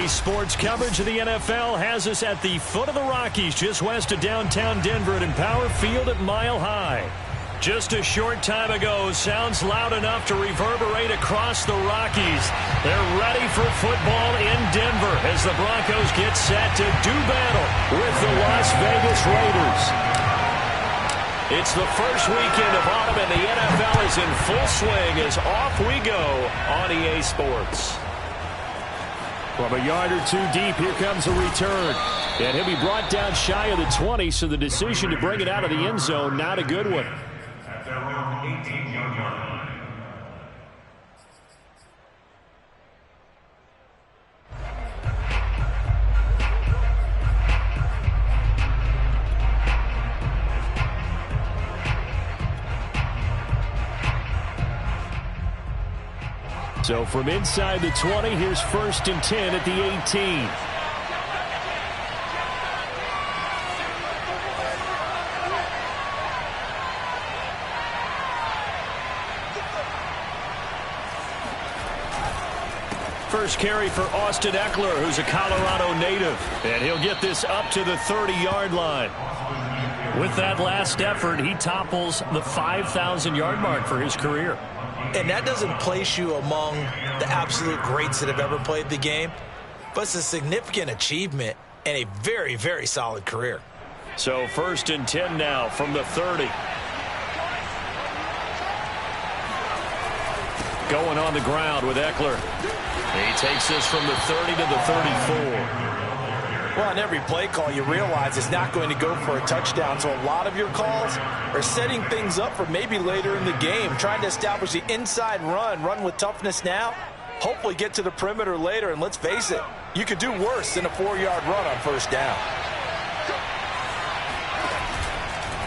Sports coverage of the NFL has us at the foot of the Rockies, just west of downtown Denver at Empower Field at Mile High. Just a short time ago, sounds loud enough to reverberate across the Rockies. They're ready for football in Denver as the Broncos get set to do battle with the Las Vegas Raiders. It's the first weekend of autumn, and the NFL is in full swing as off we go on EA Sports. From a yard or two deep, here comes a return. And he'll be brought down shy of the 20, so the decision to bring it out of the end zone, not a good one. At their own 18-yard line. So from inside the 20, here's 1st and 10 at the 18. First carry for Austin Eckler, who's a Colorado native. And he'll get this up to the 30-yard line. With that last effort, he topples the 5,000-yard mark for his career. And that doesn't place you among the absolute greats that have ever played the game, but it's a significant achievement and a very, very solid career. So 1st and 10 now from the 30. Going on the ground with Eckler. He takes this from the 30 to the 34. Well, on every play call, you realize it's not going to go for a touchdown. So a lot of your calls are setting things up for maybe later in the game, trying to establish the inside run with toughness now, hopefully get to the perimeter later. And let's face it, you could do worse than a 4-yard run on 1st down.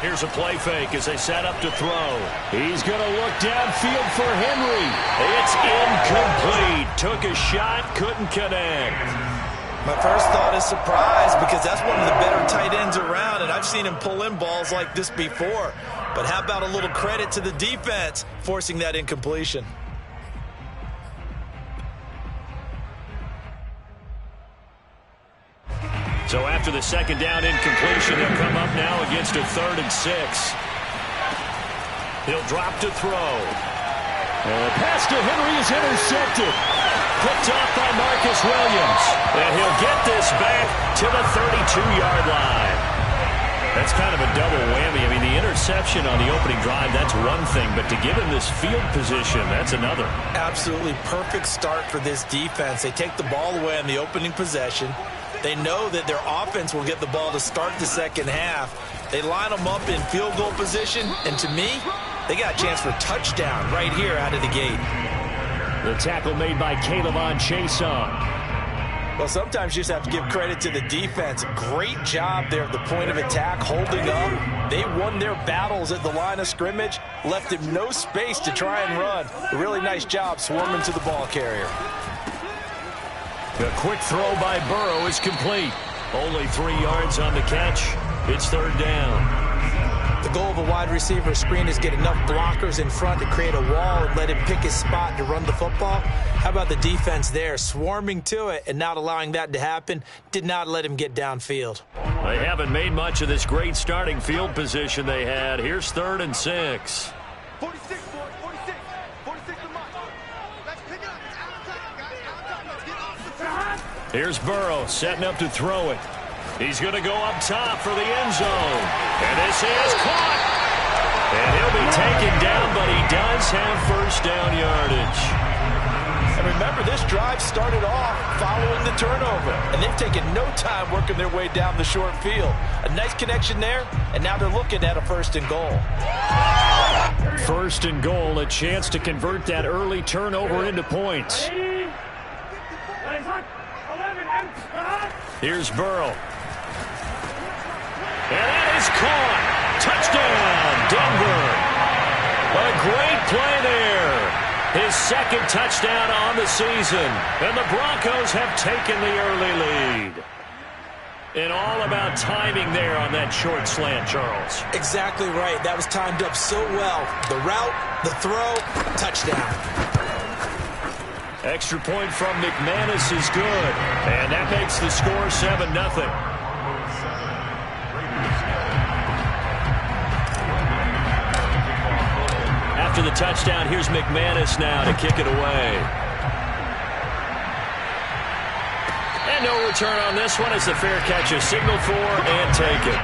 Here's a play fake as they set up to throw. He's going to look downfield for Henry. It's incomplete. Took a shot, couldn't connect. My first thought is surprise, because that's one of the better tight ends around, and I've seen him pull in balls like this before. But how about a little credit to the defense forcing that incompletion? So after the 2nd down incompletion, they'll come up now against a 3rd and 6. He'll drop to throw. And the pass to Henry is intercepted. Picked off by Marcus Williams. And he'll get this back to the 32-yard line. That's kind of a double whammy. I mean, the interception on the opening drive, that's one thing. But to give him this field position, that's another. Absolutely perfect start for this defense. They take the ball away on the opening possession. They know that their offense will get the ball to start the 2nd half. They line them up in field goal position. And to me, they got a chance for a touchdown right here out of the gate. The tackle made by Caleb Chason. Well, sometimes you just have to give credit to the defense. Great job there at the point of attack, holding up. They won their battles at the line of scrimmage, left him no space to try and run. A really nice job swarming to the ball carrier. The quick throw by Burrow is complete. Only 3 yards on the catch. It's 3rd down. The goal of a wide receiver screen is get enough blockers in front to create a wall and let him pick his spot to run the football. How about the defense there, swarming to it and not allowing that to happen? Did not let him get downfield. They haven't made much of this great starting field position they had. Here's 3rd and 6. 46, boys, 46. 46 to Mike. Let's pick it up. It's outside, guys. Outside. Let's get off the field. Here's Burrow setting up to throw it. He's going to go up top for the end zone. And this is caught. And he'll be taken down, but he does have 1st down yardage. And remember, this drive started off following the turnover. And they've taken no time working their way down the short field. A nice connection there, and now they're looking at a 1st and goal. 1st and goal, a chance to convert that early turnover into points. Here's Burrow. And that is caught. Touchdown, Denver. A great play there. His 2nd touchdown on the season. And the Broncos have taken the early lead. And all about timing there on that short slant, Charles. Exactly right. That was timed up so well. The route, the throw, touchdown. Extra point from McManus is good. And that makes the score 7-0. After the touchdown, here's McManus now to kick it away. And no return on this one as the fair catch is signaled for and taken.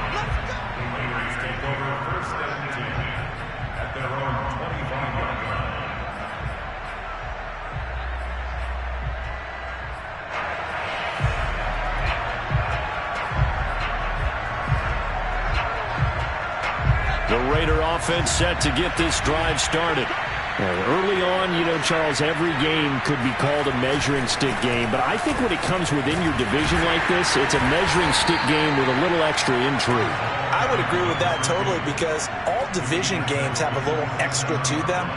The Raider offense set to get this drive started. Early on, you know, Charles, every game could be called a measuring stick game. But I think when it comes within your division like this, it's a measuring stick game with a little extra intrigue. I would agree with that totally because all division games have a little extra to them.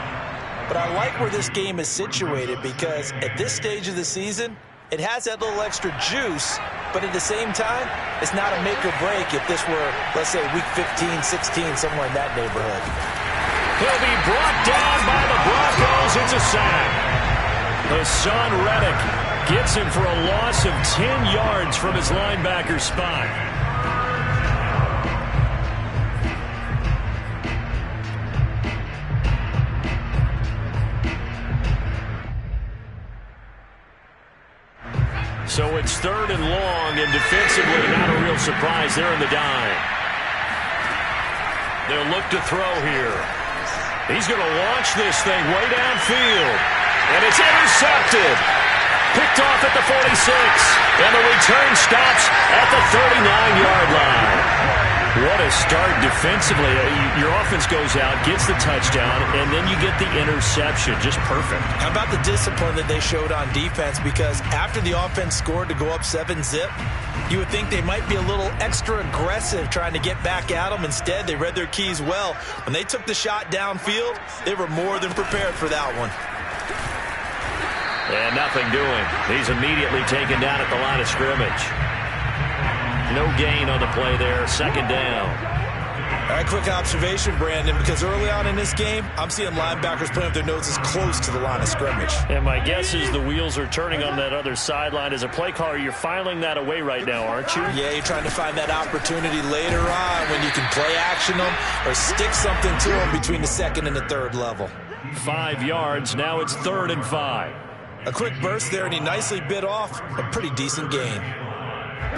But I like where this game is situated because at this stage of the season, it has that little extra juice, but at the same time, it's not a make or break if this were, let's say, week 15, 16, somewhere in that neighborhood. He'll be brought down by the Broncos. It's a sack. Hassan Reddick gets him for a loss of 10 yards from his linebacker spot. So it's 3rd and long, and defensively not a real surprise. They're in the dime. They'll look to throw here. He's going to launch this thing way downfield. And it's intercepted. Picked off at the 46. And the return stops at the 39-yard line. What a start defensively. Your offense goes out, gets the touchdown, and then you get the interception. Just perfect. How about the discipline that they showed on defense? Because after the offense scored to go up 7-zip, you would think they might be a little extra aggressive trying to get back at them. Instead, they read their keys well. When they took the shot downfield, they were more than prepared for that one. And nothing doing. He's immediately taken down at the line of scrimmage. No gain on the play there. 2nd down. All right, quick observation, Brandon, because early on in this game, I'm seeing linebackers putting up their noses close to the line of scrimmage. And my guess is the wheels are turning on that other sideline. As a play caller, you're filing that away right now, aren't you? Yeah, you're trying to find that opportunity later on when you can play action them or stick something to them between the 2nd and the 3rd level. 5 yards. Now it's 3rd and 5. A quick burst there, and he nicely bit off a pretty decent gain.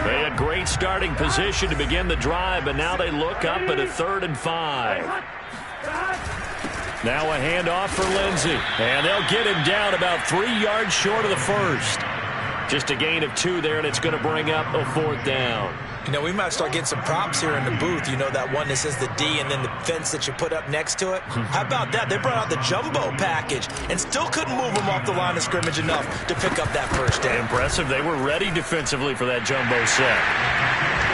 They had great starting position to begin the drive, but now they look up at a 3rd and 5. Now a handoff for Lindsey, and they'll get him down about 3 yards short of the first. Just a gain of 2 there, and it's going to bring up a 4th down. You know, we might start getting some props here in the booth. You know, that one that says the D and then the fence that you put up next to it? How about that? They brought out the jumbo package and still couldn't move them off the line of scrimmage enough to pick up that first down. Impressive. They were ready defensively for that jumbo set.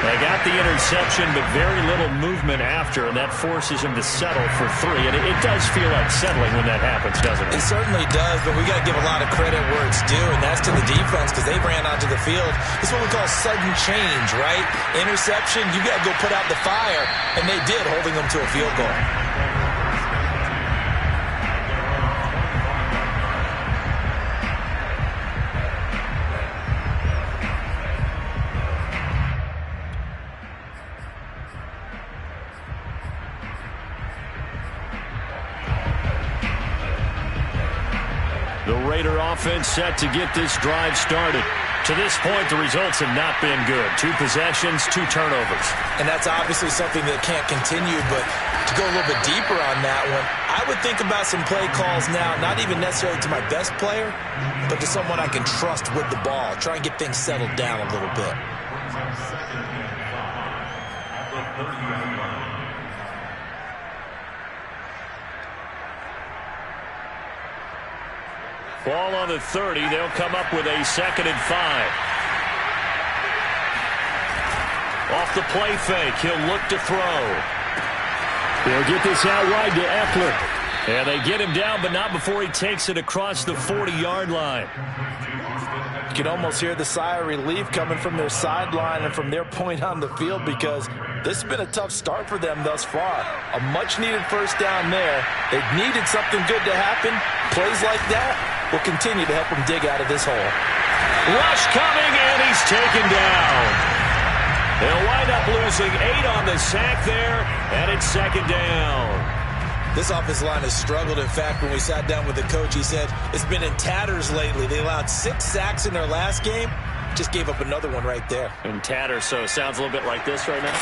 They got the interception, but very little movement after, and that forces him to settle for 3. And it does feel like settling when that happens, doesn't it? It certainly does, but we got to give a lot of credit where it's due, and that's to the defense because they ran onto the field. It's what we call sudden change, right? Interception, you got to go put out the fire, and they did, holding them to a field goal. The Raider offense set to get this drive started. To this point, the results have not been good. 2 possessions, 2 turnovers. And that's obviously something that can't continue, but to go a little bit deeper on that one, I would think about some play calls now, not even necessarily to my best player, but to someone I can trust with the ball. Try and get things settled down a little bit. Ball on the 30. They'll come up with a 2nd and 5. Off the play fake. He'll look to throw. They'll get this out wide to Eckler. And they get him down, but not before he takes it across the 40-yard line. You can almost hear the sigh of relief coming from their sideline and from their point on the field because this has been a tough start for them thus far. A much-needed first down there. They needed something good to happen. Plays like that will continue to help him dig out of this hole. Rush coming, and he's taken down. They'll wind up losing 8 on the sack there, and it's second down. This offensive line has struggled. In fact, when we sat down with the coach, he said it's been in tatters lately. They allowed 6 sacks in their last game. Just gave up another one right there. In tatters, so it sounds a little bit like this right now.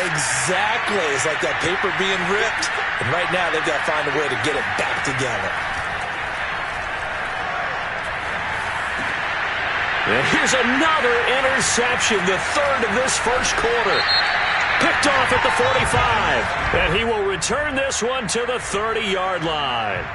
Exactly. It's like that paper being ripped. And right now, they've got to find a way to get it back together. And here's another interception, the third of this first quarter. Picked off at the 45. And he will return this one to the 30-yard line.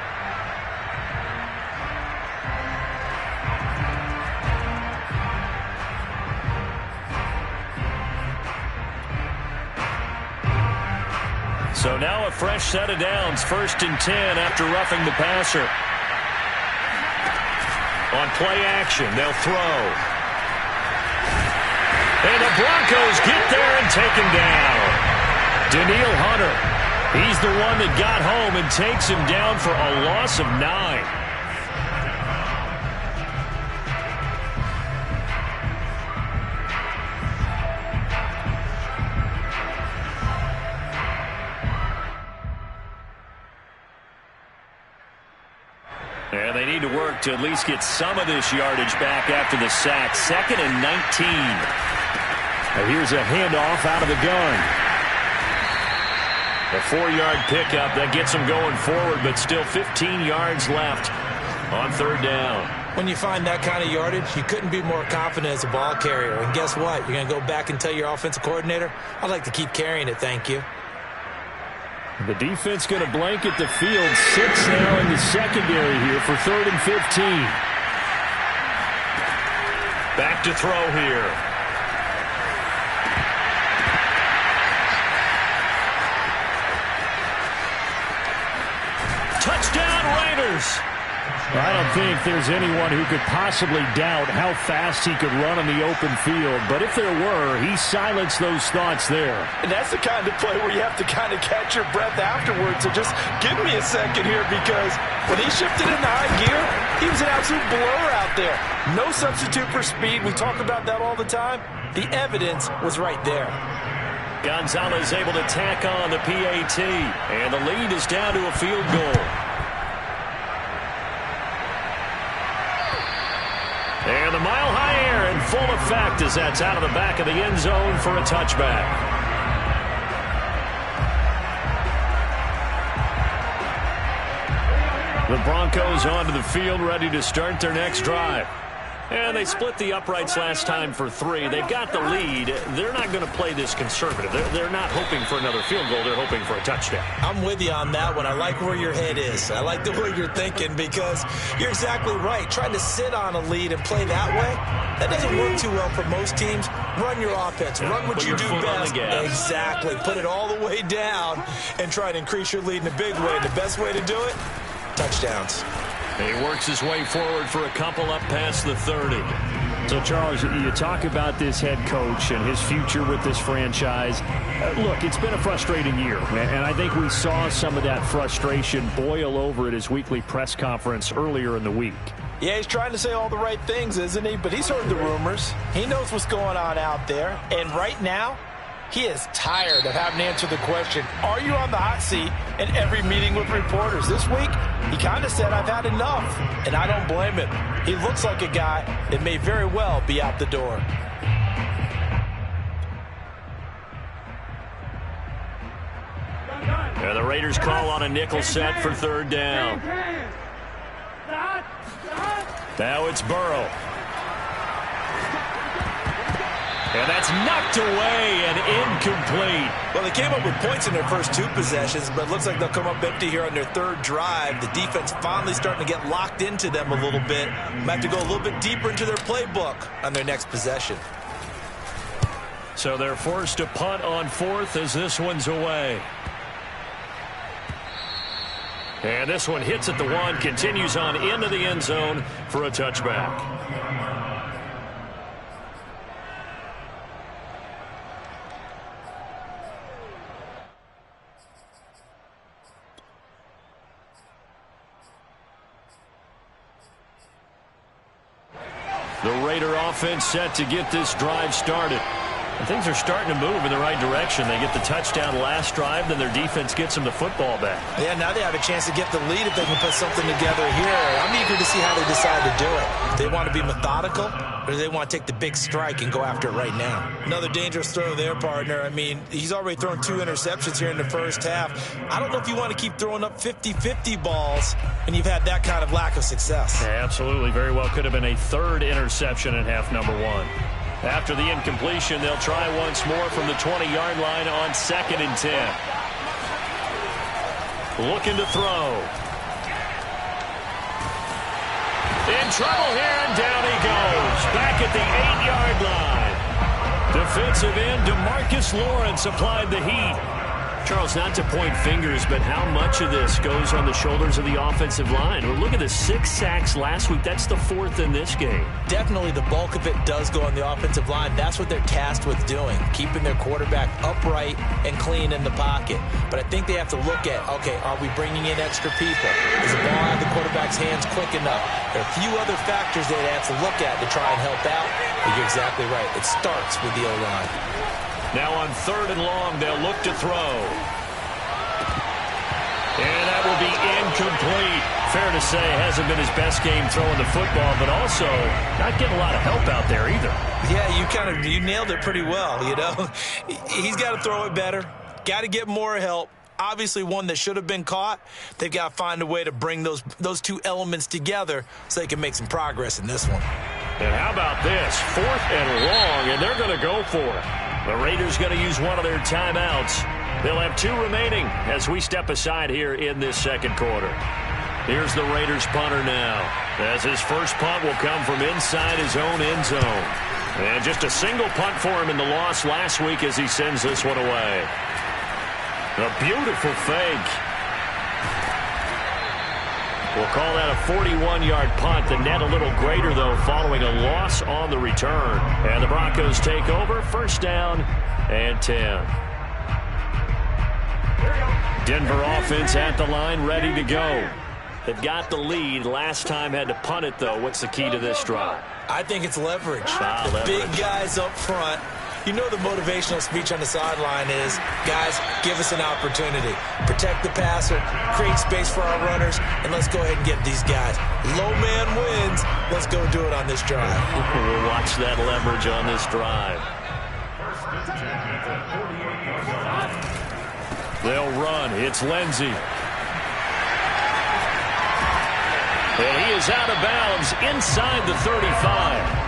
So now a fresh set of downs, 1st and 10 after roughing the passer. On play action, they'll throw. And the Broncos get there and take him down. Danielle Hunter, he's the one that got home and takes him down for a loss of 9. And they need to work to at least get some of this yardage back after the sack. 2nd and 19. Now here's a handoff out of the gun. A 4-yard pickup that gets them going forward, but still 15 yards left on 3rd down. When you find that kind of yardage, you couldn't be more confident as a ball carrier. And guess what? You're going to go back and tell your offensive coordinator, I'd like to keep carrying it, thank you. The defense going to blanket the field. 6 now in the secondary here for 3rd and 15. Back to throw here. Touchdown Raiders. I don't think there's anyone who could possibly doubt how fast he could run on the open field. But if there were, he silenced those thoughts there. And that's the kind of play where you have to kind of catch your breath afterwards. So just give me a second here, because when he shifted into high gear, he was an absolute blur out there. No substitute for speed. We talk about that all the time. The evidence was right there. Gonzalez able to tack on the PAT. And the lead is down to a field goal. And the mile-high air in full effect as that's out of the back of the end zone for a touchback. The Broncos onto the field, ready to start their next drive. And they split the uprights last time for 3. They've got the lead. They're not going to play this conservative. They're not hoping for another field goal. They're hoping for a touchdown. I'm with you on that one. I like where your head is. I like the way you're thinking, because you're exactly right. Trying to sit on a lead and play that way, that doesn't work too well for most teams. Run your offense. Run what you do best. Exactly. Put it all the way down and try to increase your lead in a big way. And the best way to do it, touchdowns. He works his way forward for a couple up past the 30. So, Charles, you talk about this head coach and his future with this franchise. Look, it's been a frustrating year, and I think we saw some of that frustration boil over at his weekly press conference earlier in the week. Yeah, he's trying to say all the right things, isn't he? But he's heard the rumors. He knows what's going on out there. And right now, he is tired of having to answer the question, are you on the hot seat, in every meeting with reporters. This week, he kind of said, I've had enough, and I don't blame him. He looks like a guy that may very well be out the door. And the Raiders call on a nickel set for 3rd down. Now it's Burrow. And that's knocked away and incomplete. Well, they came up with points in their first 2 possessions, but it looks like they'll come up empty here on their 3rd drive. The defense finally starting to get locked into them a little bit. Might have to go a little bit deeper into their playbook on their next possession. So they're forced to punt on 4th as this one's away. And this one hits at the 1, continues on into the end zone for a touchback. The Raider offense set to get this drive started. And things are starting to move in the right direction. They get the touchdown last drive, then their defense gets them the football back. Yeah, now they have a chance to get the lead if they can put something together here. I'm eager to see how they decide to do it. Do they want to be methodical, or do they want to take the big strike and go after it right now? Another dangerous throw there, partner. I mean, he's already thrown 2 interceptions here in the first half. I don't know if you want to keep throwing up 50-50 balls when you've had that kind of lack of success. Yeah, absolutely. Very well could have been a 3rd interception in half number 1. After the incompletion, they'll try once more from the 20-yard line on 2nd and 10. Looking to throw. In trouble here, and down he goes. Back at the 8-yard line. Defensive end DeMarcus Lawrence applied the heat. Charles, not to point fingers, but how much of this goes on the shoulders of the offensive line? Well, look at the 6 sacks last week. That's the 4th in this game. Definitely the bulk of it does go on the offensive line. That's what they're tasked with doing, keeping their quarterback upright and clean in the pocket. But I think they have to look at, okay, are we bringing in extra people? Is the ball out of the quarterback's hands quick enough? There are a few other factors they have to look at to try and help out. But you're exactly right. It starts with the O-line. Now on 3rd and long, they'll look to throw. And that will be incomplete. Fair to say, hasn't been his best game throwing the football, but also not getting a lot of help out there either. Yeah, you nailed it pretty well, you know. He's got to throw it better, got to get more help. Obviously one that should have been caught. They've got to find a way to bring those 2 elements together so they can make some progress in this one. And how about this? 4th and long, and they're going to go for it. The Raiders going to use one of their timeouts. They'll have 2 remaining as we step aside here in this 2nd quarter. Here's the Raiders punter now, as his first punt will come from inside his own end zone. And just a single punt for him in the loss last week as he sends this one away. A beautiful fake. We'll call that a 41-yard punt. The net a little greater, though, following a loss on the return. And the Broncos take over. 1st down and 10. Denver offense at the line, ready to go. They've got the lead. Last time had to punt it, though. What's the key to this drive? I think it's leverage. Leverage. Big guys up front. You know the motivational speech on the sideline is, guys, give us an opportunity. Protect the passer, create space for our runners, and let's go ahead and get these guys. Low man wins. Let's go do it on this drive. We'll watch that leverage on this drive. They'll run. It's Lindsey. And he is out of bounds inside the 35.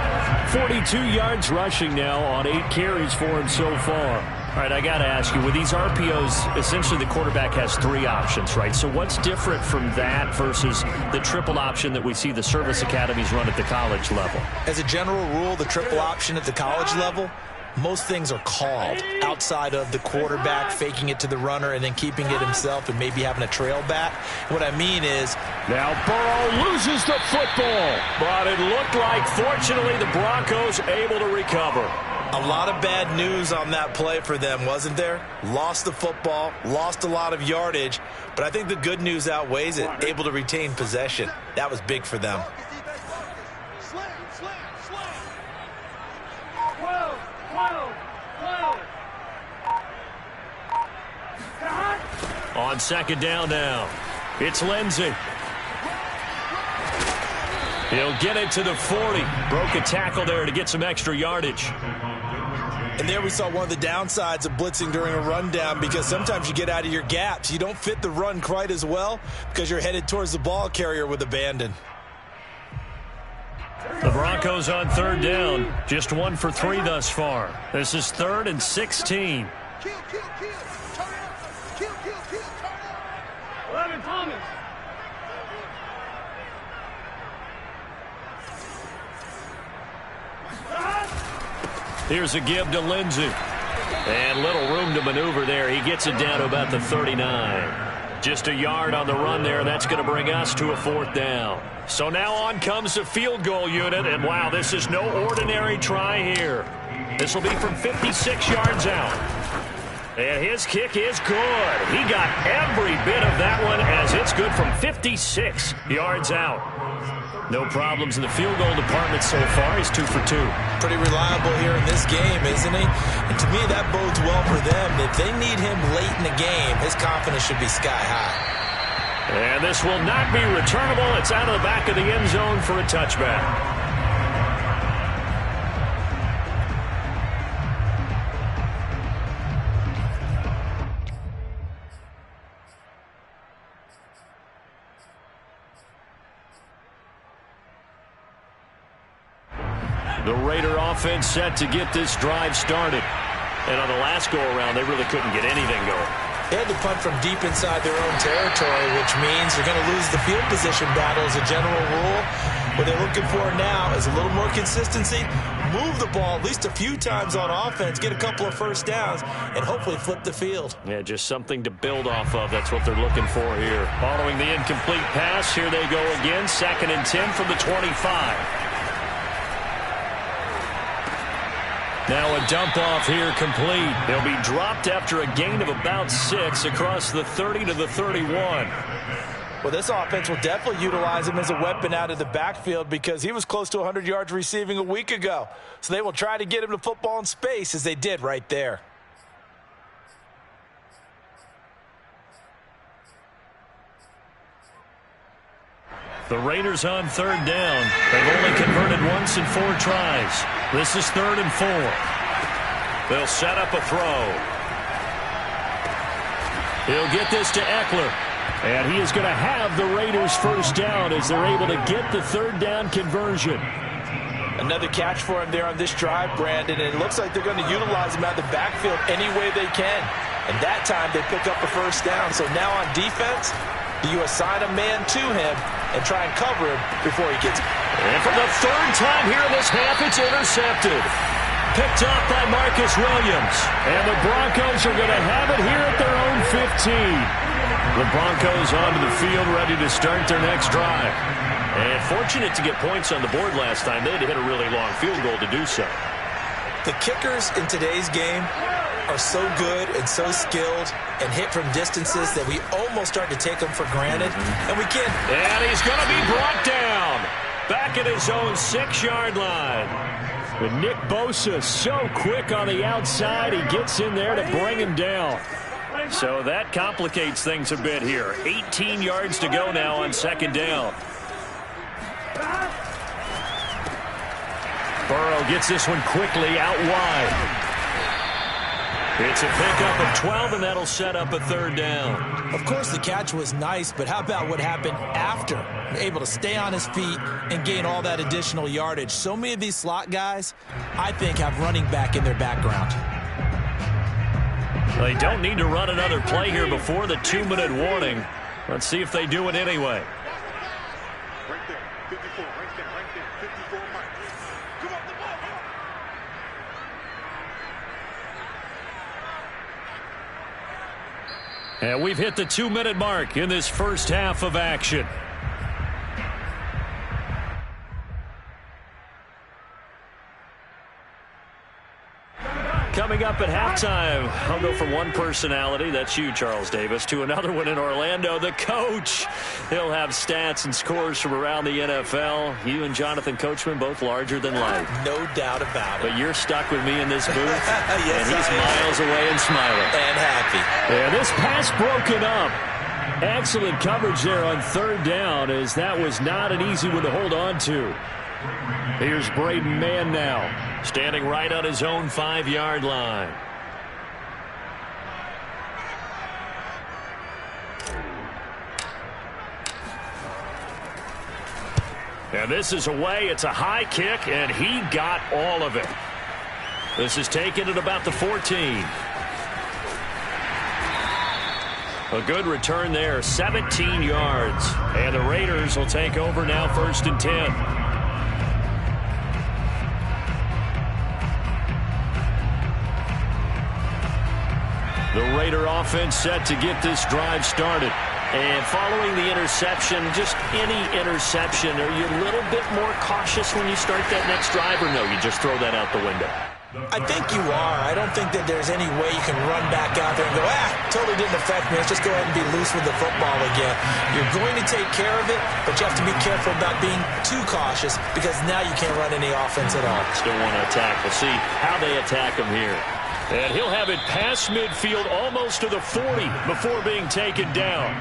42 yards rushing now on 8 carries for him so far. All right, I got to ask you, with these RPOs, essentially the quarterback has 3 options, right? So what's different from that versus the triple option that we see the service academies run at the college level? As a general rule, the triple option at the college level, most things are called outside of the quarterback faking it to the runner and then keeping it himself and maybe having a trail back. What I mean is, now Burrow loses the football, but it looked like, fortunately, the Broncos able to recover. A lot of bad news on that play for them, wasn't there? Lost the football, lost a lot of yardage, but I think the good news outweighs it. Able to retain possession. That was big for them. On 2nd down now, it's Lindsey. He'll get it to the 40. Broke a tackle there to get some extra yardage. And there we saw one of the downsides of blitzing during a rundown, because sometimes you get out of your gaps. You don't fit the run quite as well because you're headed towards the ball carrier with abandon. The Broncos on 3rd down. Just 1 for 3 thus far. This is 3rd and 16. Kill. Turn out. Kill. Turn out. 11 Thomas. Here's a give to Lindsey. And little room to maneuver there. He gets it down to about the 39. Just a yard on the run there. That's going to bring us to a 4th down. So now on comes the field goal unit. And, wow, this is no ordinary try here. This will be from 56 yards out. And his kick is good. He got every bit of that one, as it's good from 56 yards out. No problems in the field goal department so far. He's 2 for 2. Pretty reliable here in this game, isn't he? And to me, that bodes well for them. If they need him late in the game, his confidence should be sky high. And this will not be returnable. It's out of the back of the end zone for a touchback. The Raider offense set to get this drive started. And on the last go-around, they really couldn't get anything going. They had to punt from deep inside their own territory, which means they're going to lose the field position battle as a general rule. What they're looking for now is a little more consistency, move the ball at least a few times on offense, get a couple of first downs, and hopefully flip the field. Yeah, just something to build off of. That's what they're looking for here. Following the incomplete pass, here they go again. 2nd and 10 from the 25. Now a dump off here complete. They'll be dropped after a gain of about 6 across the 30 to the 31. Well, this offense will definitely utilize him as a weapon out of the backfield because he was close to 100 yards receiving a week ago. So they will try to get him to football in space as they did right there. The Raiders on 3rd down. They've only converted once in 4 tries. This is 3rd and 4. They'll set up a throw. He'll get this to Eckler. And he is going to have the Raiders first down as they're able to get the 3rd down conversion. Another catch for him there on this drive, Brandon. And it looks like they're going to utilize him out of the backfield any way they can. And that time they pick up a first down. So now on defense, you assign a man to him and try and cover him before he gets it. And for the 3rd time here in this half, it's intercepted. Picked up by Marcus Williams. And the Broncos are going to have it here at their own 15. The Broncos onto the field ready to start their next drive. And fortunate to get points on the board last time. They had to hit a really long field goal to do so. The kickers in today's game are so good and so skilled and hit from distances that we almost start to take them for granted, and we can't. And he's going to be brought down back at his own 6-yard line. But Nick Bosa so quick on the outside, he gets in there to bring him down. So that complicates things a bit here. 18 yards to go now on 2nd down. Burrow gets this one quickly out wide. It's a pickup of 12, and that'll set up a 3rd down. Of course, the catch was nice, but how about what happened after? Able to stay on his feet and gain all that additional yardage. So many of these slot guys, I think, have running back in their background. They don't need to run another play here before the 2-minute warning. Let's see if they do it anyway. Right there, 54, right there, 54 Mike. Come on, the ball. And we've hit the 2-minute mark in this first half of action. Coming up at halftime, I'll go from one personality, that's you, Charles Davis, to another one in Orlando, the coach. He'll have stats and scores from around the NFL. You and Jonathan Coachman, both larger than life. No doubt about it. But you're stuck with me in this booth, yes, and he's miles away and smiling. And happy. And this pass broken up. Excellent coverage there on 3rd down, as that was not an easy one to hold on to. Here's Braden Mann now, standing right on his own 5-yard line. And this is away. It's a high kick, and he got all of it. This is taken at about the 14. A good return there, 17 yards. And the Raiders will take over now, 1st and 10. The Raider offense set to get this drive started. And following the interception, just any interception, are you a little bit more cautious when you start that next drive, or no, you just throw that out the window? I think you are. I don't think that there's any way you can run back out there and go, totally didn't affect me. Let's just go ahead and be loose with the football again. You're going to take care of it, but you have to be careful about being too cautious because now you can't run any offense at all. Still want to attack. We'll see how they attack him here. And he'll have it past midfield almost to the 40 before being taken down.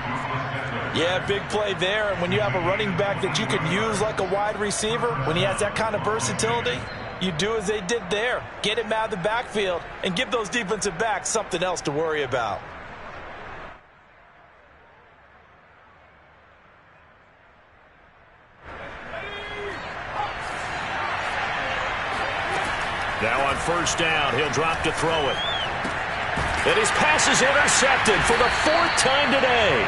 Yeah, big play there. And when you have a running back that you can use like a wide receiver, when he has that kind of versatility, you do as they did there. Get him out of the backfield and give those defensive backs something else to worry about. Now on first down, he'll drop to throw it. And his pass is intercepted for the 4th time today.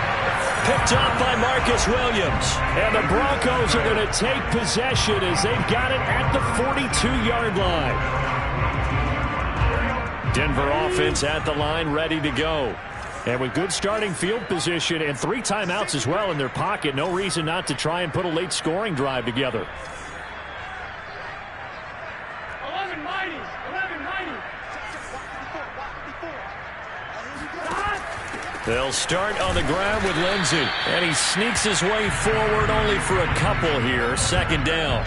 Picked up by Marcus Williams. And the Broncos are going to take possession as they've got it at the 42-yard line. Denver offense at the line, ready to go. And with good starting field position and 3 timeouts as well in their pocket, no reason not to try and put a late scoring drive together. They'll start on the ground with Lindsey. And he sneaks his way forward only for a couple here. Second down.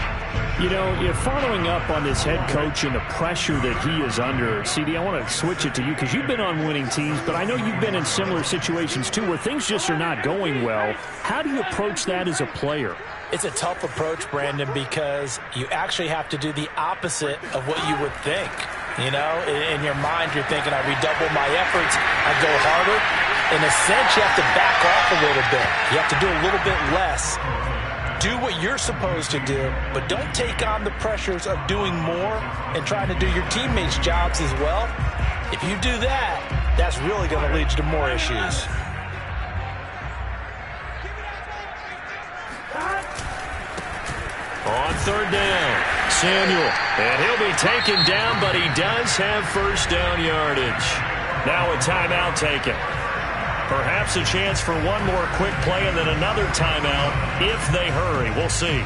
You know, you're following up on this head coach and the pressure that he is under. CD, I want to switch it to you because you've been on winning teams, but I know you've been in similar situations too where things just are not going well. How do you approach that as a player? It's a tough approach, Brandon, because you actually have to do the opposite of what you would think. You know, in your mind, you're thinking, I redouble my efforts, I go harder. In a sense, you have to back off a little bit. You have to do a little bit less. Do what you're supposed to do, but don't take on the pressures of doing more and trying to do your teammates' jobs as well. If you do that, that's really going to lead you to more issues. On third down, Samuel. And he'll be taken down, but he does have first down yardage. Now a timeout taken. Perhaps a chance for one more quick play and then another timeout if they hurry. We'll see.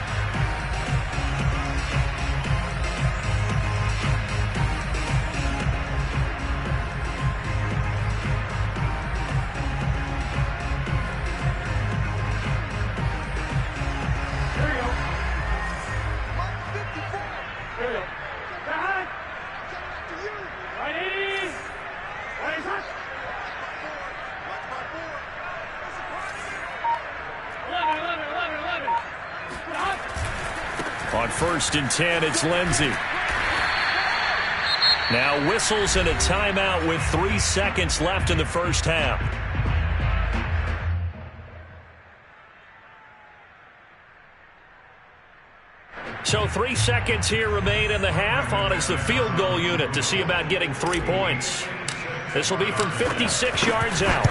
On 1st and 10, it's Lindsey. Now whistles and a timeout with 3 seconds left in the first half. So 3 seconds here remain in the half. On is the field goal unit to see about getting 3 points. This will be from 56 yards out.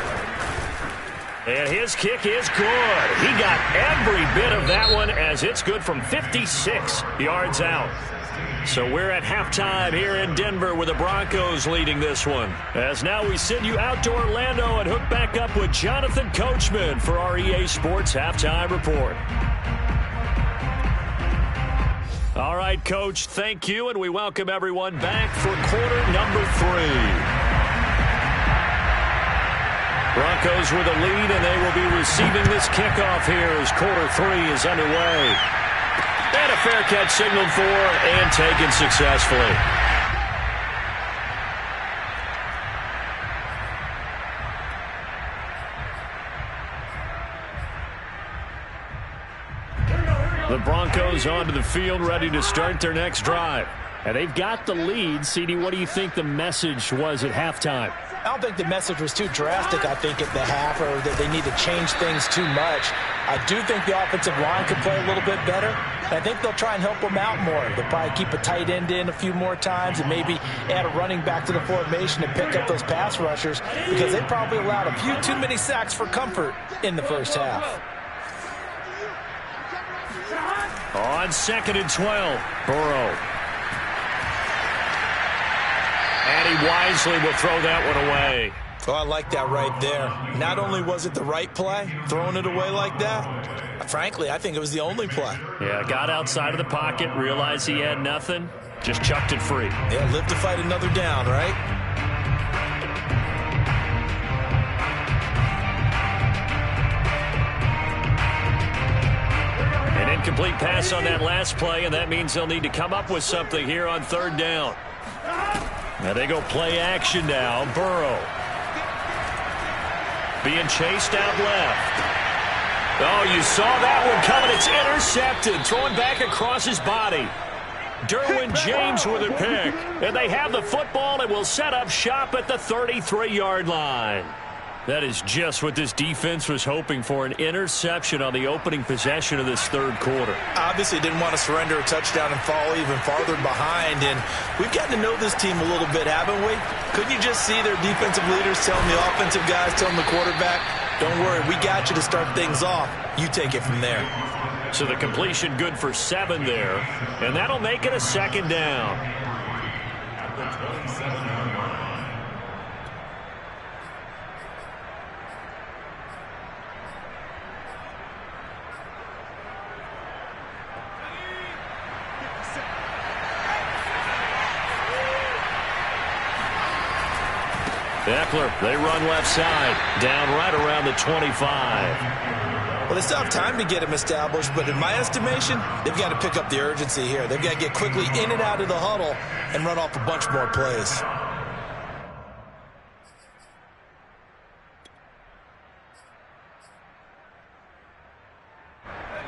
And his kick is good. He got every bit of that one as it's good from 56 yards out. So we're at halftime here in Denver with the Broncos leading this one. As now we send you out to Orlando and hook back up with Jonathan Coachman for our EA Sports Halftime Report. All right, Coach, thank you, and we welcome everyone back for quarter number 3. Broncos with a lead, and they will be receiving this kickoff here as quarter 3 is underway. And a fair catch signaled for and taken successfully. The Broncos onto the field ready to start their next drive. And they've got the lead. CD, what do you think the message was at halftime? I don't think the message was too drastic, I think, at the half, or that they need to change things too much. I do think the offensive line could play a little bit better. And I think they'll try and help them out more. They'll probably keep a tight end in a few more times and maybe add a running back to the formation and pick up those pass rushers because they probably allowed a few too many sacks for comfort in the first half. On 2nd and 12, Burrow. And he wisely will throw that one away. Oh, I like that right there. Not only was it the right play, throwing it away like that, frankly, I think it was the only play. Yeah, got outside of the pocket, realized he had nothing, Just chucked it free. Yeah, live to fight another down, right? An incomplete pass on that last play, and that means they'll need to come up with something here on third down. Now they go play action now. Burrow being chased out left. Oh, you saw that one coming. It's intercepted. Throwing back across his body. Derwin James with a pick. And they have the football and will set up shop at the 33-yard line. That is just what this defense was hoping for, an interception on the opening possession of this third quarter. Obviously didn't want to surrender a touchdown and fall even farther behind, and we've gotten to know this team a little bit, haven't we? Couldn't you just see their defensive leaders telling the offensive guys, telling the quarterback, don't worry, we got you to start things off. You take it from there. So the completion good for 7 there, and that'll make it a second down. Eckler, they run left side, down right around the 25. Well, they still have time to get him established, but in my estimation, they've got to pick up the urgency here. They've got to get quickly in and out of the huddle and run off a bunch more plays.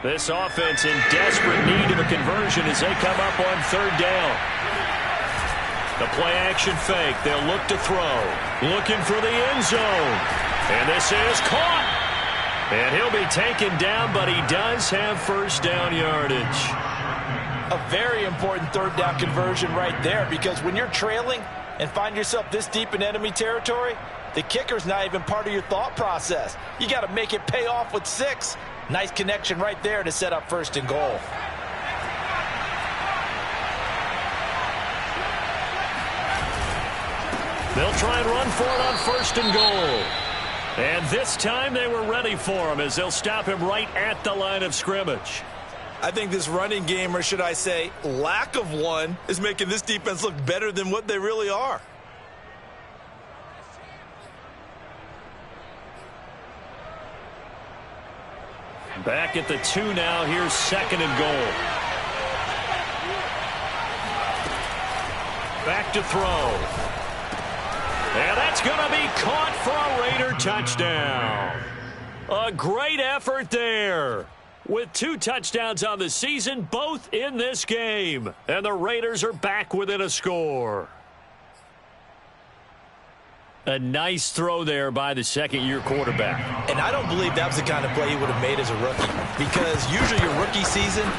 This offense in desperate need of a conversion as they come up on third down. The play-action fake. They'll look to throw. Looking for the end zone. And this is caught. And he'll be taken down, but he does have first down yardage. A very important third down conversion right there, because when you're trailing and find yourself this deep in enemy territory, the kicker's not even part of your thought process. You got to make it pay off with 6. Nice connection right there to set up first and goal. They'll try and run for it on first and goal. And this time they were ready for him as they'll stop him right at the line of scrimmage. I think this running game, or should I say lack of one, is making this defense look better than what they really are. Back at the 2 now. Here's second and goal. Back to throw. And that's going to be caught for a Raider touchdown. A great effort there. With 2 touchdowns on the season, both in this game. And the Raiders are back within a score. A nice throw there by the second-year quarterback. And I don't believe that was the kind of play he would have made as a rookie, because usually your rookie season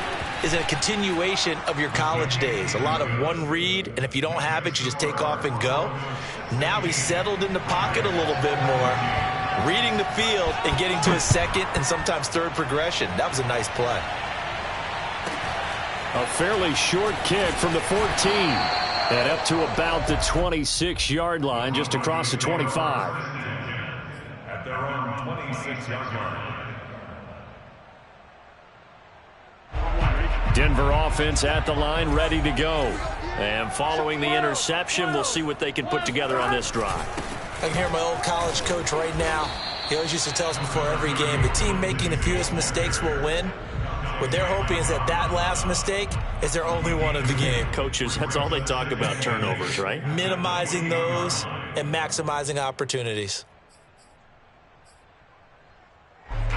is a continuation of your college days. A lot of one read, and if you don't have it, you just take off and go. Now he's settled in the pocket a little bit more, reading the field and getting to his second and sometimes third progression. That was a nice play. A fairly short kick from the 14. And up to about the 26-yard line, just across the 25. At their own 26-yard line. Denver offense at the line, ready to go. And following the interception, we'll see what they can put together on this drive. I can hear my old college coach right now. He always used to tell us before every game, the team making the fewest mistakes will win. What they're hoping is that last mistake is their only one of the game. Coaches, that's all they talk about, turnovers, right? Minimizing those and maximizing opportunities.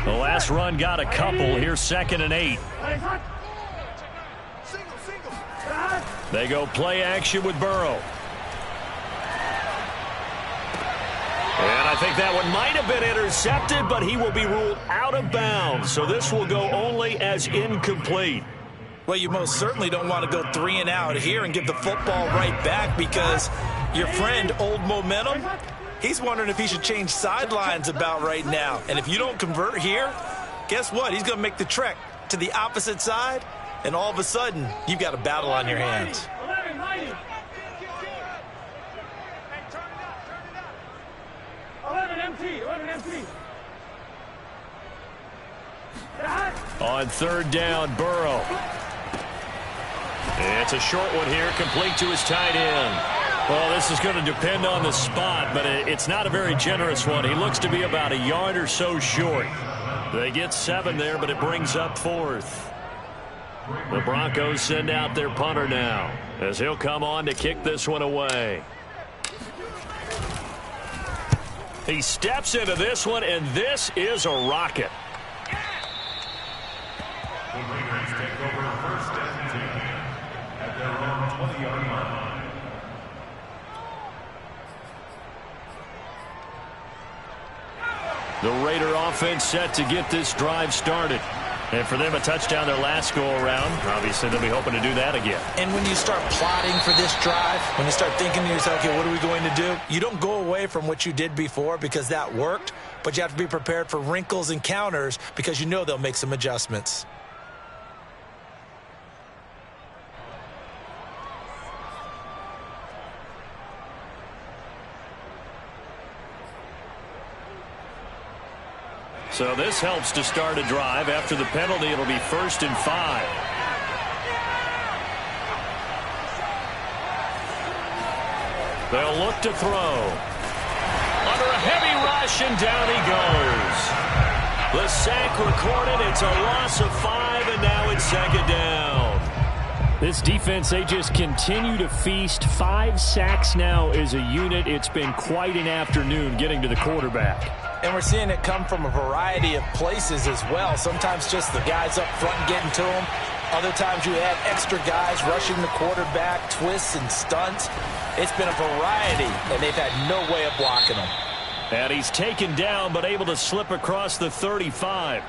The last run got a couple. Here's second and 8. They go play action with Burrow. And I think that one might have been intercepted, but he will be ruled out of bounds. So this will go only as incomplete. Well, you most certainly don't want to go 3 and out here and give the football right back, because your friend, Old Momentum, he's wondering if he should change sidelines about right now. And if you don't convert here, guess what? He's going to make the trek to the opposite side, and all of a sudden, you've got a battle on your hands. 11 MT. On third down, Burrow. It's a short one here, complete to his tight end. Well, this is going to depend on the spot, but it's not a very generous one. He looks to be about a yard or so short. They get 7 there, but it brings up 4th. The Broncos send out their punter now, as he'll come on to kick this one away. He steps into this one, and this is a rocket. The Raiders take over 1st and 10 at their own 20-yard line. The Raider offense set to get this drive started. And for them, a touchdown their last go-around. Obviously, they'll be hoping to do that again. And when you start plotting for this drive, when you start thinking to yourself, okay, what are we going to do? You don't go away from what you did before because that worked, but you have to be prepared for wrinkles and counters because you know they'll make some adjustments. So this helps to start a drive. After the penalty, it'll be 1st and 5. They'll look to throw. Under a heavy rush, and down he goes. The sack recorded. It's a loss of 5, and now it's 2nd down. This defense, they just continue to feast. 5 sacks now as a unit. It's been quite an afternoon getting to the quarterback. And we're seeing it come from a variety of places as well. Sometimes just the guys up front getting to him. Other times you add extra guys rushing the quarterback, twists and stunts. It's been a variety, and they've had no way of blocking him. And he's taken down, but able to slip across the 35.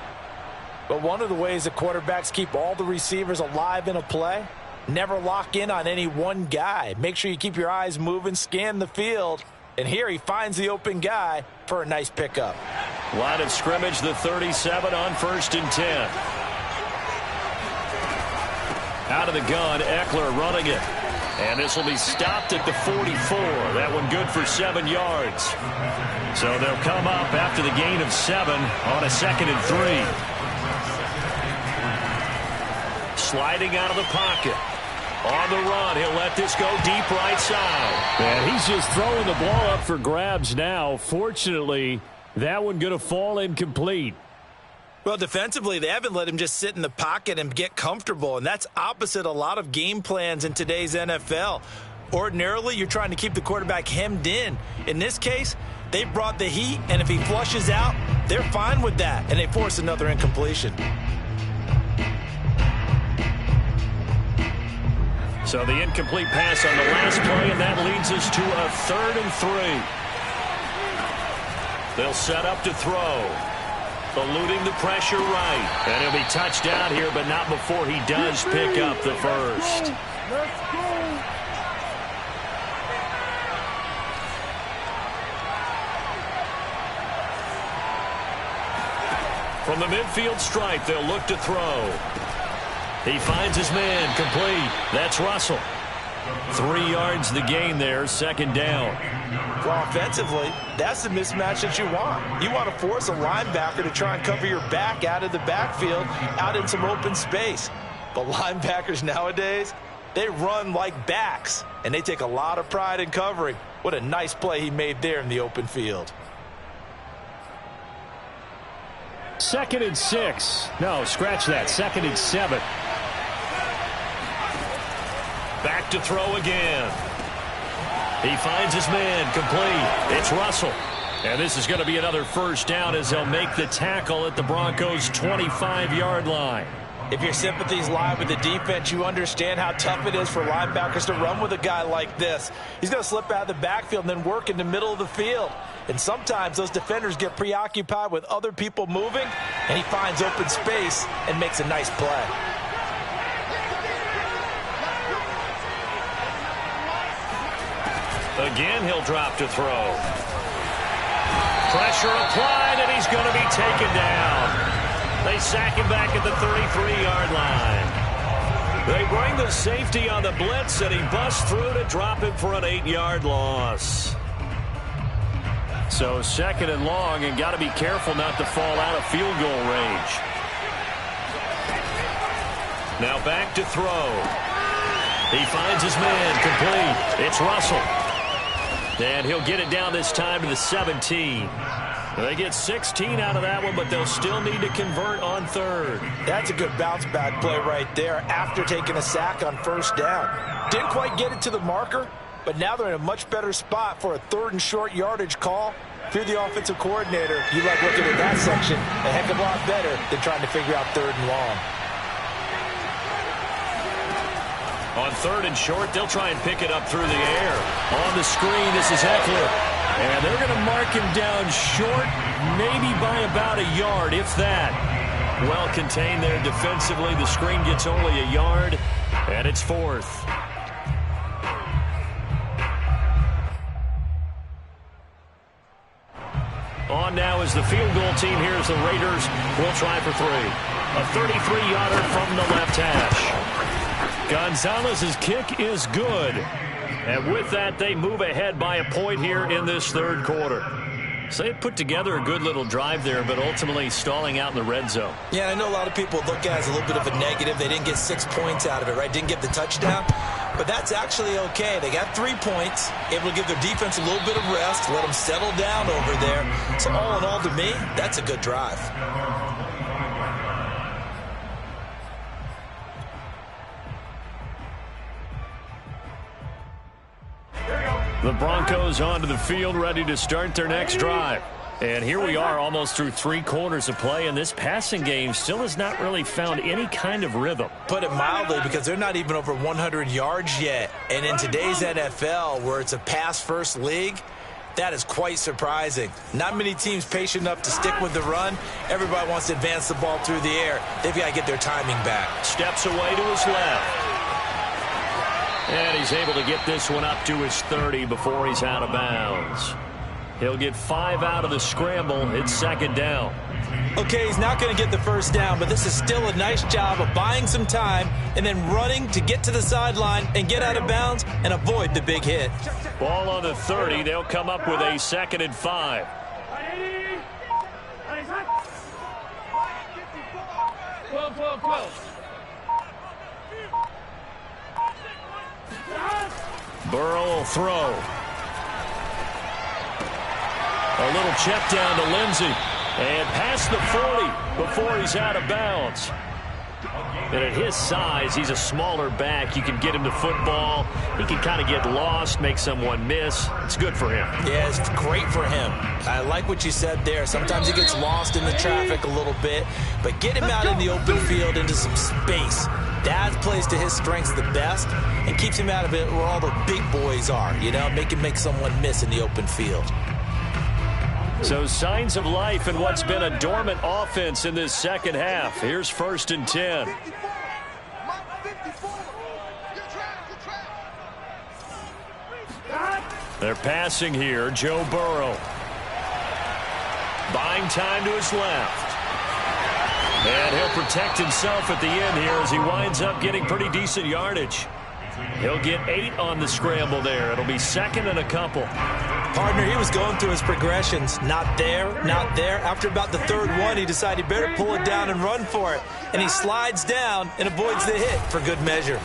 But one of the ways that quarterbacks keep all the receivers alive in a play, never lock in on any one guy. Make sure you keep your eyes moving, scan the field. And here he finds the open guy for a nice pickup. Line of scrimmage, the 37 on 1st and 10. Out of the gun, Eckler running it. And this will be stopped at the 44. That one good for 7 yards. So they'll come up after the gain of 7 on a 2nd and 3. Sliding out of the pocket. On the run, he'll let this go deep right side. And he's just throwing the ball up for grabs now. Fortunately, that one going to fall incomplete. Well, defensively, they haven't let him just sit in the pocket and get comfortable, and that's opposite a lot of game plans in today's NFL. Ordinarily, you're trying to keep the quarterback hemmed in. In this case, they brought the heat, and if he flushes out, they're fine with that, and they force another incompletion. So the incomplete pass on the last play, and that leads us to a 3rd and 3. They'll set up to throw. Eluding the pressure right. And he'll be touched down here, but not before he does pick up the first. Let's go. From the midfield stripe, they'll look to throw. He finds his man, complete. That's Russell. 3 yards the gain there, 2nd down. Well, offensively, that's the mismatch that you want. You want to force a linebacker to try and cover your back out of the backfield, out in some open space. But linebackers nowadays, they run like backs, and they take a lot of pride in covering. What a nice play he made there in the open field. 2nd and 6. No, scratch that. 2nd and 7. Back to throw again. He finds his man, complete. It's Russell. And this is going to be another 1st down as they'll make the tackle at the Broncos' 25-yard line. If your sympathies lie with the defense, you understand how tough it is for linebackers to run with a guy like this. He's going to slip out of the backfield and then work in the middle of the field. And sometimes those defenders get preoccupied with other people moving, and he finds open space and makes a nice play. Again, he'll drop to throw. Pressure applied, and he's going to be taken down. They sack him back at the 33-yard line. They bring the safety on the blitz, and he busts through to drop him for an 8-yard loss. So 2nd and long, and got to be careful not to fall out of field goal range. Now back to throw. He finds his man, complete. It's Russell. And he'll get it down this time to the 17. They get 16 out of that one, but they'll still need to convert on third. That's a good bounce-back play right there after taking a sack on first down. Didn't quite get it to the marker, but now they're in a much better spot for a third and short yardage call. If you're the offensive coordinator, you like looking at that section a heck of a lot better than trying to figure out third and long. On third and short, they'll try and pick it up through the air. On the screen, this is Eckler. And they're going to mark him down short, maybe by about a yard, if that. Well contained there defensively. The screen gets only a yard, and it's fourth. On now is the field goal team. Here's the Raiders. We'll try for three. A 33-yarder from the left hash. Gonzalez's kick is good. And with that, they move ahead by a point here in this third quarter. So they put together a good little drive there, but ultimately stalling out in the red zone. Yeah, I know a lot of people look at it as a little bit of a negative. They didn't get 6 points out of it, right? Didn't get the touchdown. But that's actually okay. They got 3 points, able to give their defense a little bit of rest, let them settle down over there. So all in all, to me, that's a good drive. The Broncos onto the field, ready to start their next drive. And here we are almost through 3 quarters of play, and this passing game still has not really found any kind of rhythm. Put it mildly, because they're not even over 100 yards yet. And in today's NFL, where it's a pass-first league, that is quite surprising. Not many teams patient enough to stick with the run. Everybody wants to advance the ball through the air. They've got to get their timing back. Steps away to his left. And he's able to get this one up to his 30 before he's out of bounds. He'll get 5 out of the scramble. It's second down. Okay, he's not going to get the first down, but this is still a nice job of buying some time and then running to get to the sideline and get out of bounds and avoid the big hit. Ball on the 30. They'll come up with a 2nd and 5. Burrow will throw. A little check down to Lindsey. And past the 40 before he's out of bounds. And at his size, he's a smaller back. You can get him to football. He can kind of get lost, make someone miss. It's good for him. Yeah, it's great for him. I like what you said there. Sometimes he gets lost in the traffic a little bit. But get him out in the open field into some space. That plays to his strengths the best and keeps him out of it where all the big boys are. You know, make him make someone miss in the open field. So signs of life in what's been a dormant offense in this second half. Here's 1st and 10. They're passing here. Joe Burrow. Buying time to his left. And he'll protect himself at the end here as he winds up getting pretty decent yardage. He'll get 8 on the scramble there. It'll be 2nd and a couple. Partner, he was going through his progressions. Not there, not there. After about the 3rd one, he decided he better pull it down and run for it. And he slides down and avoids the hit for good measure.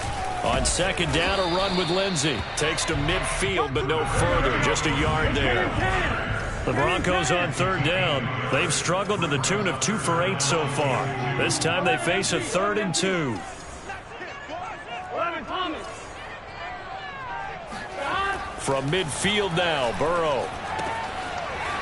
On 2nd down, a run with Lindsey. Takes to midfield, but no further. Just a yard there. The Broncos on 3rd down. They've struggled to the tune of 2 for 8 so far. This time they face a 3rd and 2. From midfield now, Burrow.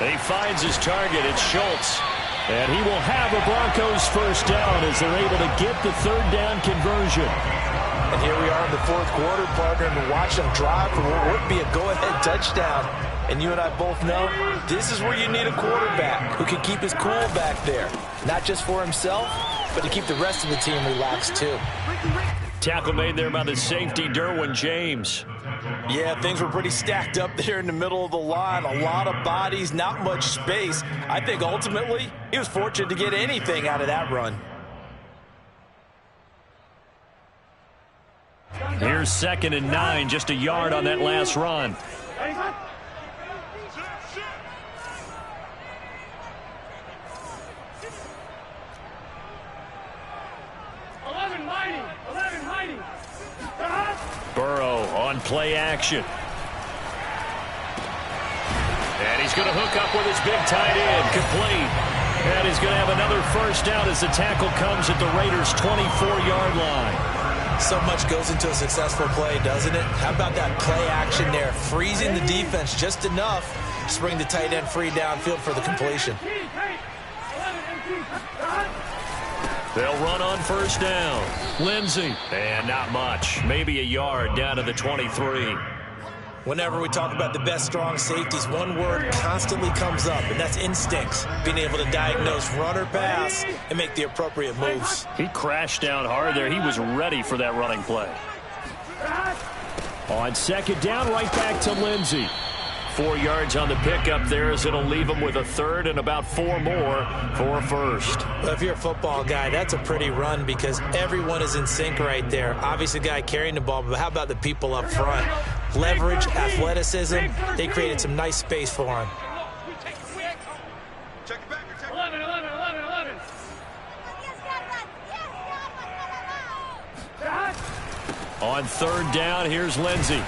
He finds his target. It's Schultz. And he will have a Broncos first down as they're able to get the 3rd down conversion. And here we are in the 4th quarter, partner, and watch them drive for what would be a go-ahead touchdown. And you and I both know this is where you need a quarterback who can keep his cool back there. Not just for himself, but to keep the rest of the team relaxed too. Tackle made there by the safety, Derwin James. Yeah, things were pretty stacked up there in the middle of the line. A lot of bodies, not much space. I think ultimately he was fortunate to get anything out of that run. Here's 2nd and 9, just a yard on that last run. Burrow on play action. And he's going to hook up with his big tight end, complete. And he's going to have another first down as the tackle comes at the Raiders' 24-yard line. So much goes into a successful play, doesn't it? How about that play action there? Freezing the defense just enough to bring the tight end free downfield for the completion. They'll run on first down. Lindsey. And not much. Maybe a yard down to the 23. Whenever we talk about the best strong safeties, one word constantly comes up, and that's instincts. Being able to diagnose run or pass and make the appropriate moves. He crashed down hard there. He was ready for that running play. On second down, right back to Lindsey. 4 yards on the pickup there as it'll leave him with a third and about 4 more for a first. Well, if you're a football guy, that's a pretty run because everyone is in sync right there. Obviously, the guy carrying the ball, but how about the people up front? Leverage, athleticism, they created some nice space for him. Check it back. 11. On third down, here's Lindsey.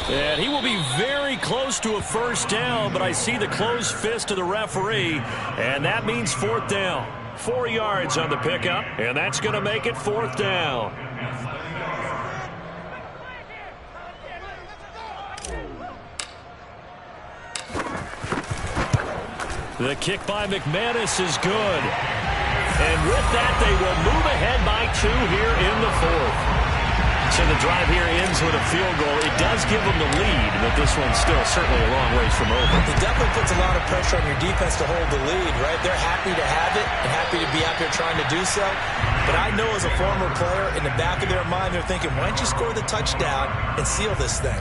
And he will be very close to a first down, but I see the closed fist of the referee, and that means fourth down. 4 yards on the pickup, and that's going to make it fourth down. The kick by McManus is good. And with that, they will move ahead by 2 here in the fourth. So the drive here ends with a field goal. It does give them the lead, but this one's still certainly a long ways from over. It definitely puts a lot of pressure on your defense to hold the lead, right? They're happy to have it and happy to be out there trying to do so. But I know as a former player, in the back of their mind, they're thinking, why don't you score the touchdown and seal this thing?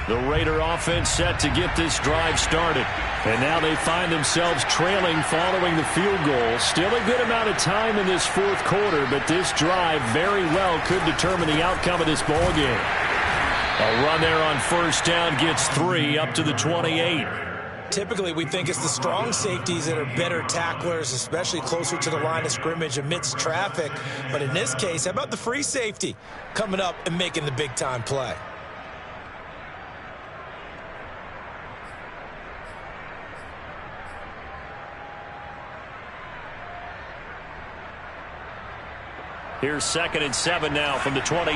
The Raider offense set to get this drive started. And now they find themselves trailing following the field goal. Still a good amount of time in this fourth quarter, but this drive very well could determine the outcome of this ball game. A run there on first down gets 3 up to the 28. Typically, we think it's the strong safeties that are better tacklers, especially closer to the line of scrimmage amidst traffic. But in this case, how about the free safety coming up and making the big-time play? Here's 2nd and 7 now from the 28.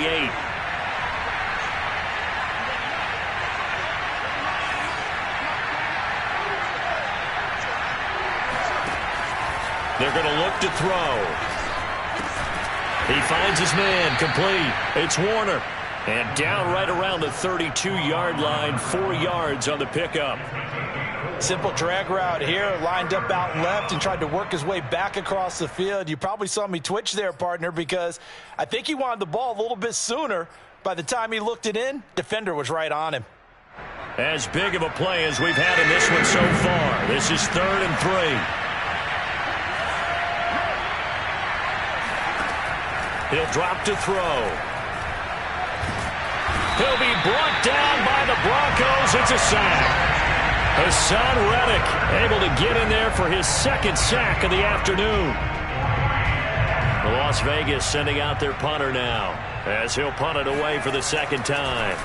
They're going to look to throw. He finds his man, complete. It's Warner. And down right around the 32-yard line, 4 yards on the pickup. Simple drag route here, lined up out left and tried to work his way back across the field. You probably saw me twitch there, partner, because I think he wanted the ball a little bit sooner. By the time he looked it in, defender was right on him. As big of a play as we've had in this one so far. This is 3rd and 3. He'll drop to throw. He'll be brought down by the Broncos. It's a sack. Hassan Reddick able to get in there for his 2nd sack of the afternoon. Las Vegas sending out their punter now as he'll punt it away for the 2nd time.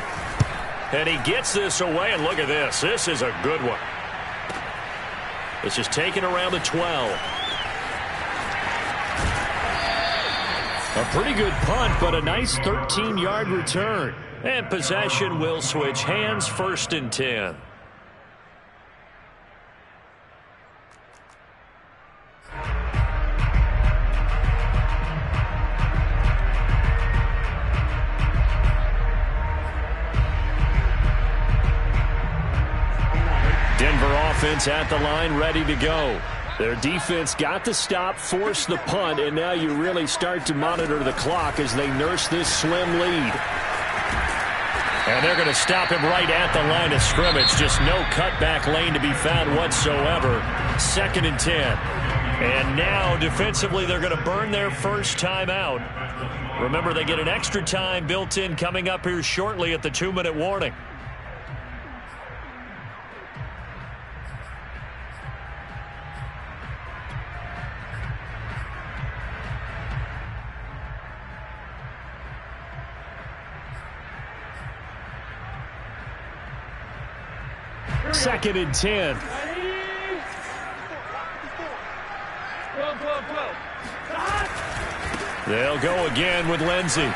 And he gets this away, and look at this. This is a good one. This is taken around the 12. A pretty good punt, but a nice 13-yard return. And possession will switch hands, 1st and 10. Denver offense at the line, ready to go. Their defense got the stop, forced the punt, and now you really start to monitor the clock as they nurse this slim lead. And they're going to stop him right at the line of scrimmage. Just no cutback lane to be found whatsoever. 2nd and 10. And now defensively they're going to burn their first time out Remember, they get an extra time built in coming up here shortly at the 2-minute warning. Second and 10. They'll go again with Lindsey. And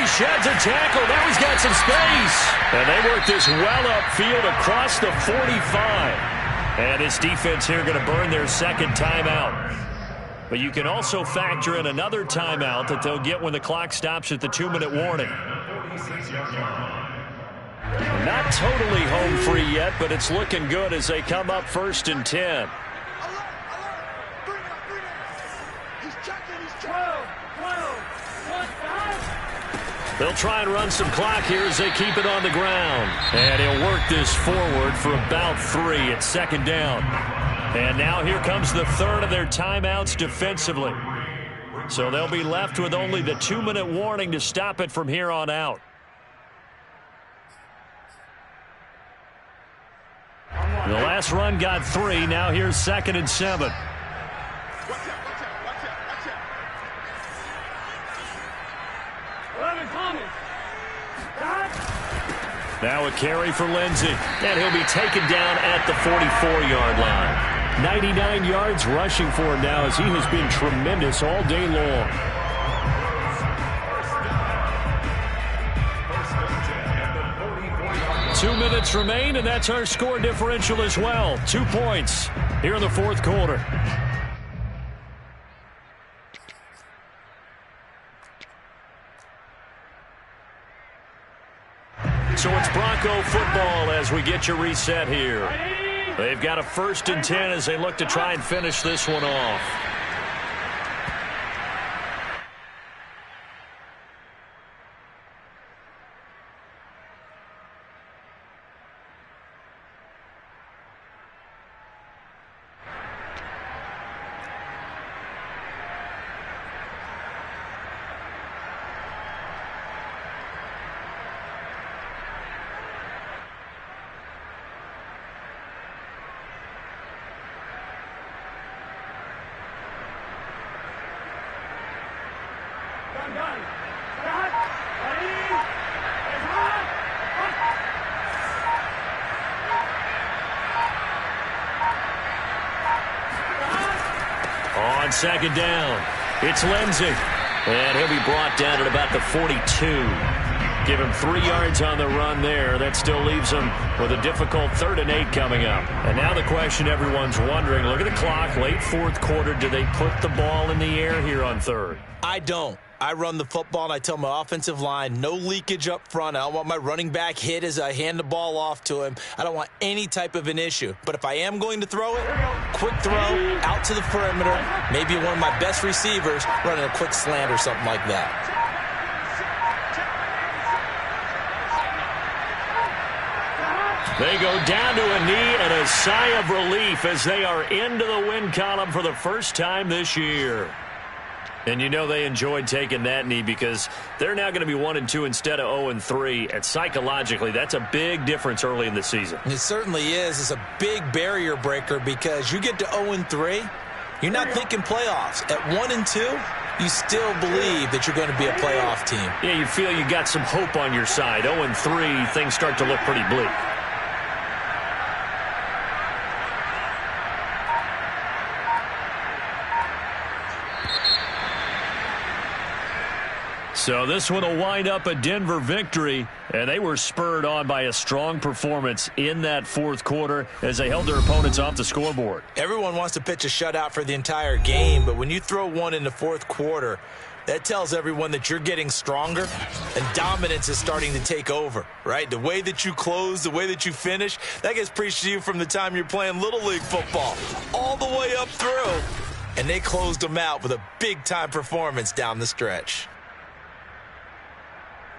he sheds a tackle. Now he's got some space. And they work this well upfield across the 45. And his defense here going to burn their second timeout. But you can also factor in another timeout that they'll get when the clock stops at the 2-minute warning. Not totally home free yet, but it's looking good as they come up 1st and 10. They'll try and run some clock here as they keep it on the ground. And he'll work this forward for about 3 at 2nd down. And now here comes the 3rd of their timeouts defensively. So they'll be left with only the 2-minute warning to stop it from here on out. The last run got 3. Now here's 2nd and 7. Now a carry for Lindsey. And he'll be taken down at the 44-yard line. 99 yards rushing for him now as he has been tremendous all day long. Two minutes remain, and that's our score differential as well. 2 points here in the 4th quarter. So it's Bronco football as we get you reset here. They've got a 1st and 10 as they look to try and finish this one off. On 2nd down, it's Lindsey. And he'll be brought down at about the 42. Give him 3 yards on the run there. That still leaves him with a difficult 3rd and 8 coming up. And now the question everyone's wondering, look at the clock, late 4th quarter. Do they put the ball in the air here on 3rd? I don't. I run the football, and I tell my offensive line, no leakage up front. I don't want my running back hit as I hand the ball off to him. I don't want any type of an issue. But if I am going to throw it, quick throw, out to the perimeter, maybe one of my best receivers running a quick slant or something like that. They go down to a knee and a sigh of relief as they are into the win column for the first time this year. And you know they enjoyed taking that knee because they're now going to be 1 and 2 instead of 0 and 3. And psychologically, that's a big difference early in the season. It certainly is. It's a big barrier breaker because you get to 0 and 3, you're not thinking playoffs. At 1 and 2, you still believe that you're going to be a playoff team. Yeah, you feel you got some hope on your side. 0 and 3, things start to look pretty bleak. So this one will wind up a Denver victory, and they were spurred on by a strong performance in that 4th quarter as they held their opponents off the scoreboard. Everyone wants to pitch a shutout for the entire game, but when you throw one in the 4th quarter, that tells everyone that you're getting stronger and dominance is starting to take over, right? The way that you close, the way that you finish, that gets preached to you from the time you're playing Little League football all the way up through. And they closed them out with a big-time performance down the stretch.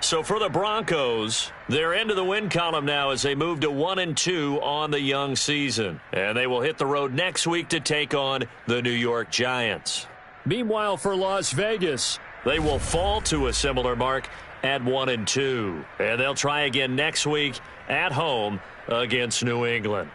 So for the Broncos, they're into the win column now as they move to 1 and 2 on the young season. And they will hit the road next week to take on the New York Giants. Meanwhile, for Las Vegas, they will fall to a similar mark at 1-2. And they'll try again next week at home against New England.